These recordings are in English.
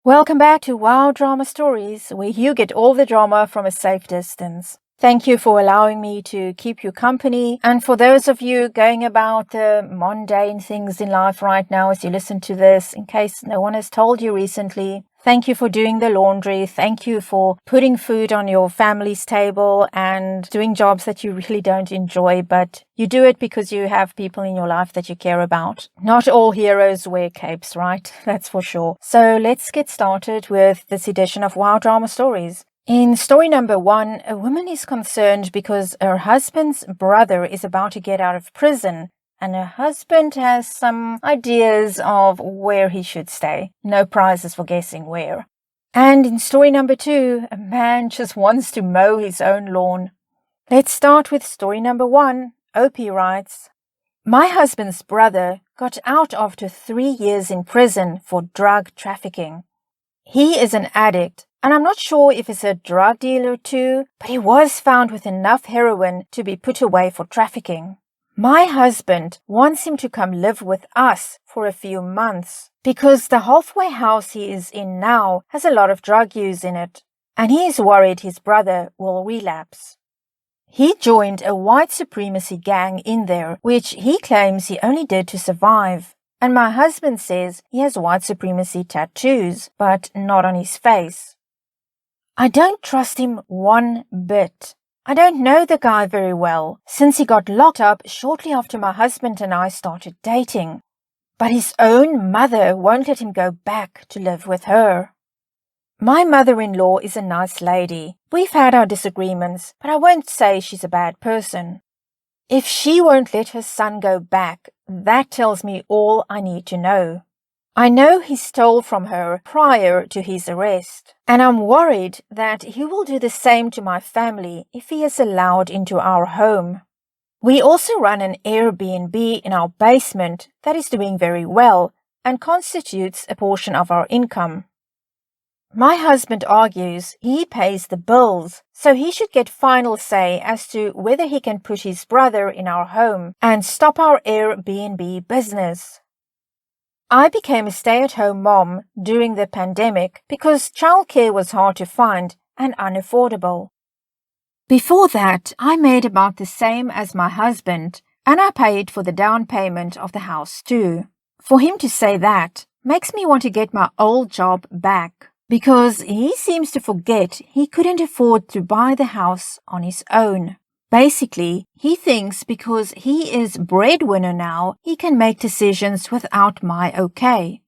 Welcome back to Wow Drama Stories, where you get all the drama from a safe distance. Thank you for allowing me to keep you company. And for those of you going about the mundane things in life right now as you listen to this, in case no one has told you recently, thank you for doing the laundry. Thank you for putting food on your family's table and doing jobs that you really don't enjoy, but you do it because you have people in your life that you care about. Not all heroes wear capes, right? That's for sure. So let's get started with this edition of Wow Drama Stories. In story number 1, a woman is concerned because her husband's brother is about to get out of prison, and her husband has some ideas of where he should stay. No prizes for guessing where. And in story number 2, a man just wants to mow his own lawn. Let's start with story number 1. Opie writes, "My husband's brother got out after 3 years in prison for drug trafficking. He is an addict, and I'm not sure if he's a drug dealer too, but he was found with enough heroin to be put away for trafficking. My husband wants him to come live with us for a few months because the halfway house he is in now has a lot of drug use in it, and he is worried his brother will relapse. He joined a white supremacy gang in there, which he claims he only did to survive. And my husband says he has white supremacy tattoos, but not on his face. I don't trust him one bit. I don't know the guy very well, since he got locked up shortly after my husband and I started dating. But his own mother won't let him go back to live with her. My mother-in-law is a nice lady. We've had our disagreements, but I won't say she's a bad person. If she won't let her son go back, that tells me all I need to know. I know he stole from her prior to his arrest, and I'm worried that he will do the same to my family if he is allowed into our home. We also run an Airbnb in our basement that is doing very well and constitutes a portion of our income. My husband argues he pays the bills, so he should get final say as to whether he can put his brother in our home and stop our Airbnb business. I became a stay-at-home mom during the pandemic because childcare was hard to find and unaffordable. Before that, I made about the same as my husband, and I paid for the down payment of the house too. For him to say that makes me want to get my old job back, because he seems to forget he couldn't afford to buy the house on his own. Basically, he thinks because he is breadwinner now, he can make decisions without my okay.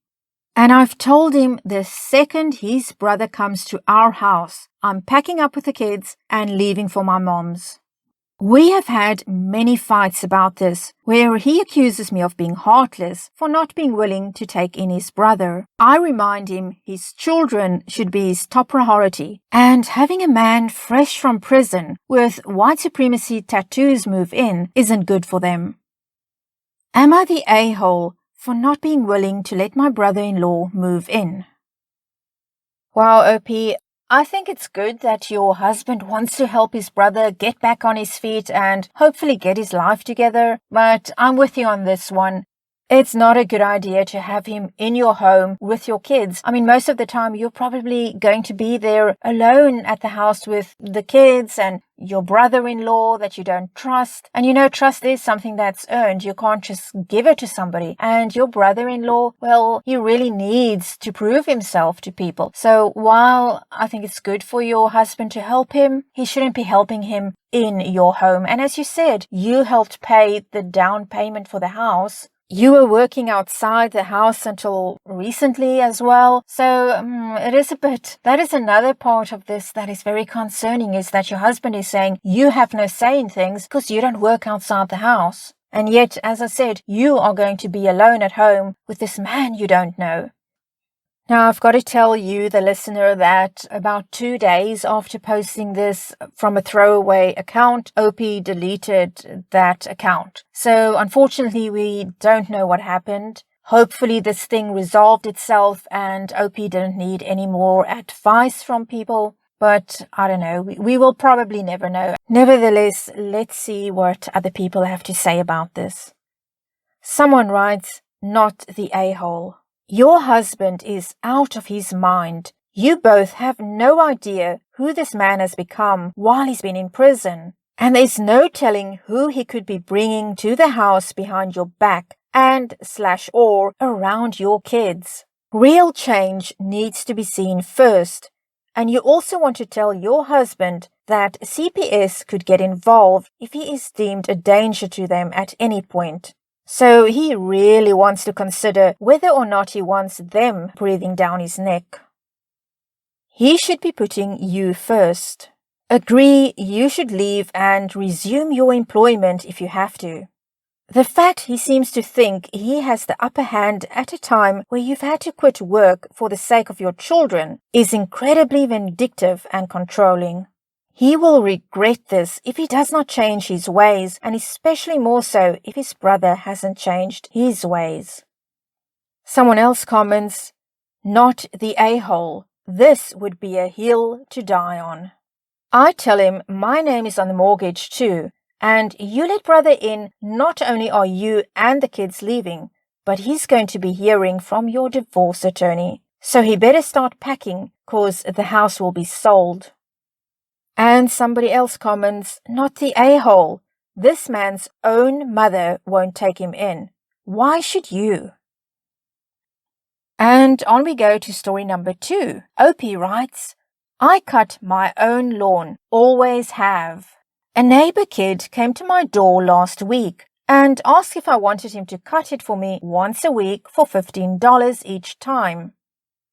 And I've told him the second his brother comes to our house, I'm packing up with the kids and leaving for my mom's. We have had many fights about this, where he accuses me of being heartless for not being willing to take in his brother. I remind him his children should be his top priority, and having a man fresh from prison with white supremacy tattoos move in isn't good for them. Am I the a-hole for not being willing to let my brother-in-law move in? Wow, OP, I think it's good that your husband wants to help his brother get back on his feet and hopefully get his life together, but I'm with you on this one. It's not a good idea to have him in your home with your kids. I mean, most of the time you're probably going to be there alone at the house with the kids and your brother-in-law that you don't trust. And you know, trust is something that's earned. You can't just give it to somebody. And your brother-in-law, well, he really needs to prove himself to people. So while I think it's good for your husband to help him, he shouldn't be helping him in your home. And as you said, you helped pay the down payment for the house. You were working outside the house until recently as well. So it is a bit, that is another part of this that is very concerning, is that your husband is saying you have no say in things because you don't work outside the house. And yet, as I said, you are going to be alone at home with this man you don't know. Now, I've got to tell you, the listener, that about 2 days after posting this from a throwaway account, OP deleted that account. So, unfortunately, we don't know what happened. Hopefully, this thing resolved itself and OP didn't need any more advice from people. But I don't know, we will probably never know. Nevertheless, let's see what other people have to say about this. Someone writes, not the a-hole. Your husband is out of his mind. You both have no idea who this man has become while he's been in prison. And there's no telling who he could be bringing to the house behind your back and/or around your kids. Real change needs to be seen first. And you also want to tell your husband that CPS could get involved if he is deemed a danger to them at any point. So he really wants to consider whether or not he wants them breathing down his neck. He should be putting you first. Agree you should leave and resume your employment if you have to. The fact he seems to think he has the upper hand at a time where you've had to quit work for the sake of your children is incredibly vindictive and controlling. He will regret this if he does not change his ways, and especially more so if his brother hasn't changed his ways. Someone else comments, "Not the a-hole. This would be a hill to die on." I tell him my name is on the mortgage too, and you let brother in, not only are you and the kids leaving, but he's going to be hearing from your divorce attorney. So he better start packing, cause the house will be sold. And somebody else comments, "Not the a-hole. This man's own mother won't take him in. Why should you?" And on we go to story number 2. Opie writes, "I cut my own lawn, always have. A neighbor kid came to my door last week and asked if I wanted him to cut it for me once a week for $15 each time.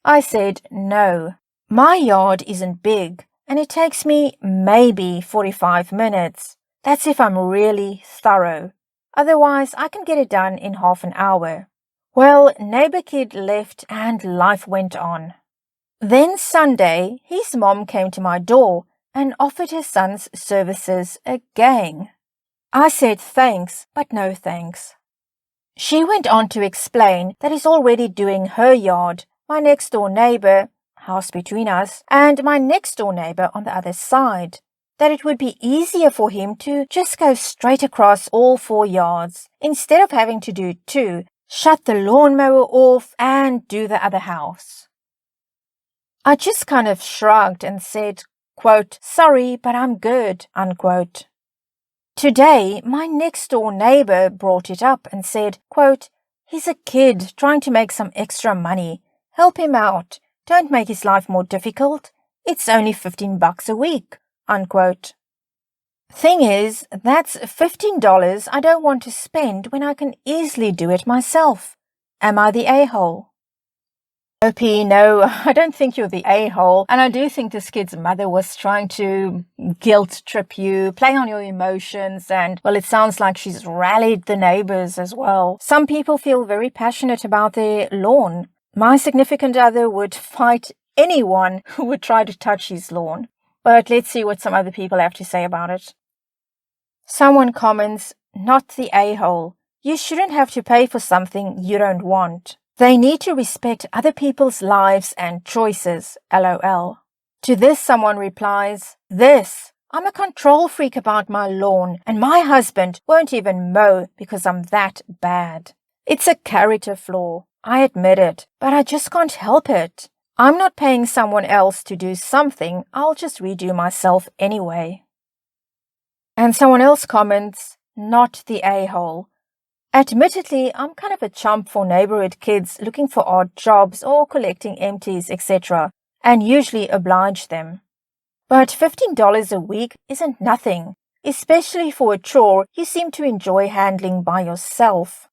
I said no. My yard isn't big and it takes me maybe 45 minutes. That's if I'm really thorough. Otherwise, I can get it done in half an hour." Well, neighbor kid left and life went on. Then Sunday, his mom came to my door and offered her son's services again. I said thanks, but no thanks. She went on to explain that he's already doing her yard, my next door neighbor, house between us, and my next door neighbor on the other side, that it would be easier for him to just go straight across all 4 yards, instead of having to do 2, shut the lawnmower off and do the other house. I just kind of shrugged and said, quote, "Sorry, but I'm good," unquote. Today, my next door neighbor brought it up and said, quote, "He's a kid trying to make some extra money. Help him out. Don't make his life more difficult. It's only $15 a week," unquote. Thing is, that's $15 I don't want to spend when I can easily do it myself. Am I the a-hole? Opie, no, I don't think you're the a-hole, and I do think this kid's mother was trying to guilt trip you, play on your emotions, and, well, it sounds like she's rallied the neighbors as well. Some people feel very passionate about their lawn. My significant other would fight anyone who would try to touch his lawn. But let's see what some other people have to say about it. Someone comments, "Not the a-hole. You shouldn't have to pay for something you don't want. They need to respect other people's lives and choices, LOL." To this, someone replies, "I'm a control freak about my lawn, and my husband won't even mow because I'm that bad. It's a character flaw. I admit it, but I just can't help it. I'm not paying someone else to do something I'll just redo myself anyway." And someone else comments, "Not the a-hole. Admittedly, I'm kind of a chump for neighborhood kids looking for odd jobs or collecting empties, etc., and usually oblige them. But $15 a week isn't nothing, especially for a chore you seem to enjoy handling by yourself.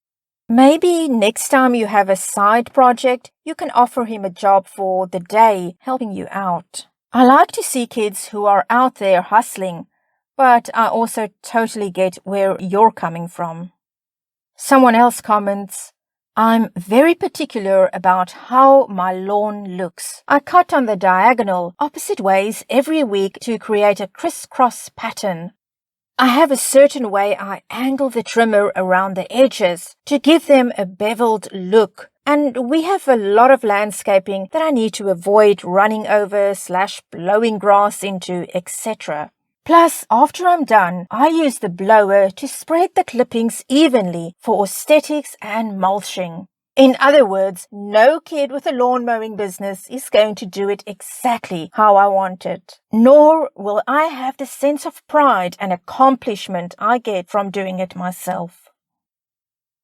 Maybe next time you have a side project, you can offer him a job for the day, helping you out. I like to see kids who are out there hustling, but I also totally get where you're coming from." Someone else comments, "I'm very particular about how my lawn looks. I cut on the diagonal opposite ways every week to create a crisscross pattern. I have a certain way I angle the trimmer around the edges to give them a beveled look, and we have a lot of landscaping that I need to avoid running over / blowing grass into, etc. Plus, after I'm done, I use the blower to spread the clippings evenly for aesthetics and mulching. In other words, no kid with a lawn mowing business is going to do it exactly how I want it. Nor will I have the sense of pride and accomplishment I get from doing it myself.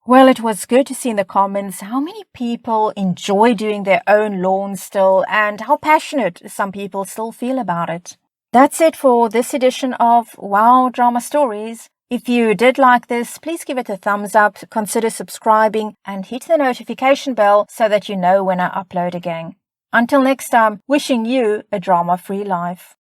Well, it was good to see in the comments how many people enjoy doing their own lawns still and how passionate some people still feel about it. That's it for this edition of Wow Drama Stories. If you did like this, please give it a thumbs up, consider subscribing, and hit the notification bell so that you know when I upload again. Until next time, wishing you a drama-free life.